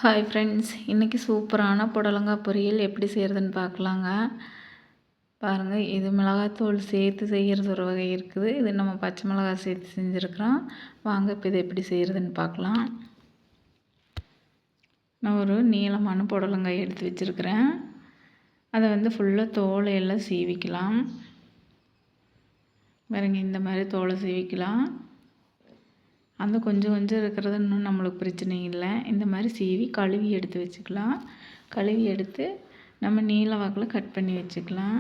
Hi friends, இன்றைக்கி சூப்பரான புடலங்காய் பொரியல் எப்படி செய்கிறதுன்னு பார்க்கலாங்க. பாருங்கள், இது மிளகாத்தூள் சேர்த்து செய்கிறது ஒரு வகை இருக்குது. இது நம்ம பச்சை மிளகாய் சேர்த்து செஞ்சுருக்குறோம். வாங்க இப்போ இதை எப்படி செய்கிறதுன்னு பார்க்கலாம். நான் ஒரு நீளமான புடலங்காய் எடுத்து வச்சுருக்கிறேன். அதை ஃபுல்லாக தோலை எல்லாம் சீவிக்கலாம். பாருங்க, இந்த மாதிரி தோலை சீவிக்கலாம். அந்த கொஞ்சம் கொஞ்சம் இருக்கிறது இன்னும் நம்மளுக்கு பிரச்சனை இல்லை. இந்த மாதிரி சீவி கழுவி எடுத்து வச்சுக்கலாம். கழுவி எடுத்து நம்ம நீல வாக்கில் கட் பண்ணி வச்சுக்கலாம்.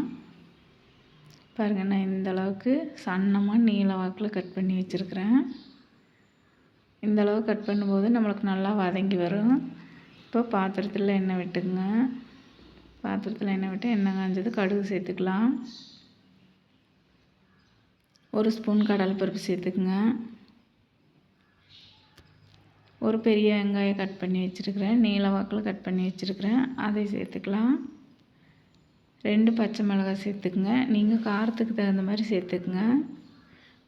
பாருங்கள், நான் இந்த அளவுக்கு சன்னமாக நீல வாக்கில் கட் பண்ணி வச்சுருக்கிறேன். இந்த அளவு கட் பண்ணும்போது நம்மளுக்கு நல்லா வதங்கி வரும். இப்போ பாத்திரத்தில் எண்ணெய் விட்டுங்க. பாத்திரத்தில் எண்ணெய் விட்டு எண்ணெய் காஞ்சது கடுகு சேர்த்துக்கலாம். 1 ஸ்பூன் கடலைப்பருப்பு சேர்த்துக்குங்க. ஒரு பெரிய வெங்காயம் கட் பண்ணி வச்சுருக்கிறேன், நீல வாக்கில் கட் பண்ணி வச்சுருக்கிறேன், அதை சேர்த்துக்கலாம். 2 பச்சை மிளகாய் சேர்த்துக்குங்க. நீங்கள் காரத்துக்கு தகுந்த மாதிரி சேர்த்துக்குங்க.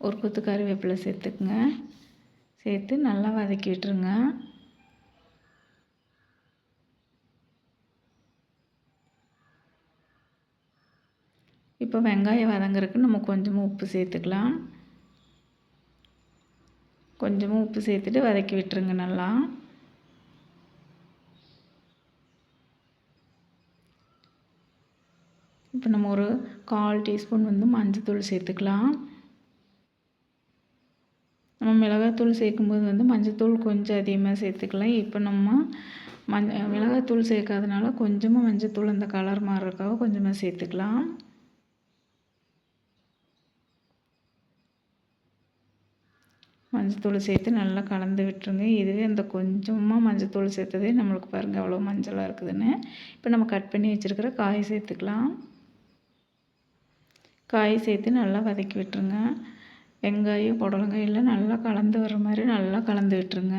ஒரு கொத்து கருவேப்பிலை சேர்த்துக்குங்க. சேர்த்து நல்லா வதக்கி விட்டுருங்க. இப்போ வெங்காயம் வதங்குறதுக்கு நம்ம கொஞ்சமாக உப்பு சேர்த்துக்கலாம். கொஞ்சமாக உப்பு சேர்த்துட்டு வதக்கி விட்டுருங்க நல்லா. இப்போ நம்ம ஒரு 1/4 டீஸ்பூன் மஞ்சள்தூள் சேர்த்துக்கலாம். நம்ம மிளகாத்தூள் சேர்க்கும்போது மஞ்சள்தூள் கொஞ்சம் அதிகமாக சேர்த்துக்கலாம். இப்போ நம்ம மிளகாத்தூள் சேர்க்காதனால கொஞ்சமாக மஞ்சள்தூள் அந்த கலர் மாறுறதுக்காக கொஞ்சமாக சேர்த்துக்கலாம். மஞ்சத்தூள் சேர்த்து நல்லா கலந்து விட்டுருங்க. இதுவே அந்த கொஞ்சமாக மஞ்சத்தூள் சேர்த்ததே நம்மளுக்கு பாருங்கள் அவ்வளோ மஞ்சளாக இருக்குதுன்னு. இப்போ நம்ம கட் பண்ணி வச்சுருக்கிற காய் சேர்த்துக்கலாம். காய் சேர்த்து நல்லா வதக்கி விட்டுருங்க. வெங்காயம் புடலங்காயெல்லாம் நல்லா கலந்து வர மாதிரி நல்லா கலந்து விட்டுருங்க.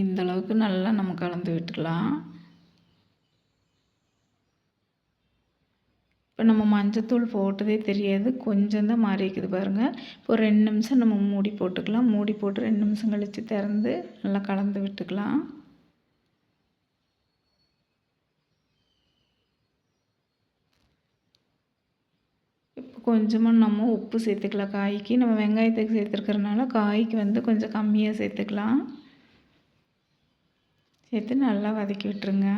இந்த அளவுக்கு நல்லா நம்ம கலந்து விட்டுக்கலாம். இப்போ நம்ம மஞ்சத்தூள் போட்டதே தெரியாது, கொஞ்சம் தான் மாறி இருக்குது பாருங்கள். இப்போ 2 நிமிஷம் நம்ம மூடி போட்டுக்கலாம். மூடி போட்டு 2 நிமிஷம் கழித்து திறந்து நல்லா கலந்து விட்டுக்கலாம். இப்போ கொஞ்சமாக நம்ம உப்பு சேர்த்துக்கலாம். காய்க்கு நம்ம வெங்காயத்துக்கு சேர்த்துருக்கறனால காய்க்கு கொஞ்சம் கம்மியாக சேர்த்துக்கலாம். சேர்த்து நல்லா வதக்கி விட்டுருங்க.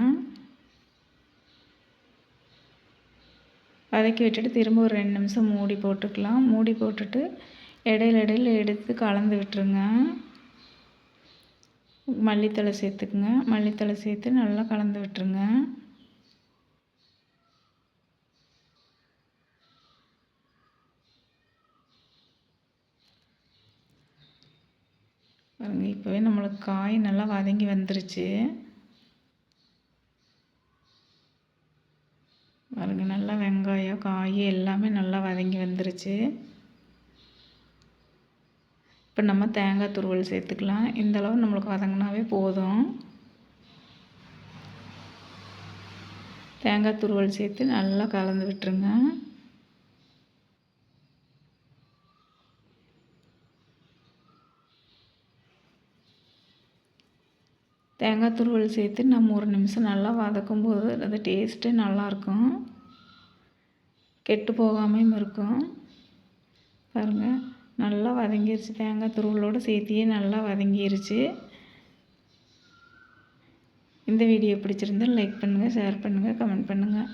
வதக்கி விட்டுட்டு திரும்ப ஒரு 2 நிமிஷம் மூடி போட்டுக்கலாம். மூடி போட்டுட்டு இடையில எடுத்து கலந்து விட்டுருங்க. மல்லித்தழை சேர்த்துக்குங்க. மல்லித்தழை சேர்த்து நல்லா கலந்து விட்டுருங்க. பாருங்கள், இப்போவே நம்மளுக்கு காய் நல்லா வதங்கி வந்துருச்சு. பாருங்க, நல்லா வெங்காயம் காய் எல்லாமே நல்லா வதங்கி வந்துருச்சு. இப்போ நம்ம தேங்காய் துருவல் சேர்த்துக்கலாம். இந்தளவு நம்மளுக்கு வதங்கினாவே போதும். தேங்காய் துருவல் சேர்த்து நல்லா கலந்து விட்டுருங்க. தேங்காய் துருவல் சேர்த்து நம்ம 1 நிமிஷம் நல்லா வதக்கும்போது அது டேஸ்ட்டே நல்லாயிருக்கும். கெட்டு போகாமையும் இருக்கும். பாருங்கள், நல்லா வதங்கிருச்சு. தேங்காய் துருவலோடு சேர்த்தியே நல்லா வதங்கிருச்சு. இந்த வீடியோ பிடிச்சிருந்தால் லைக் பண்ணுங்கள், ஷேர் பண்ணுங்கள், கமெண்ட் பண்ணுங்கள்.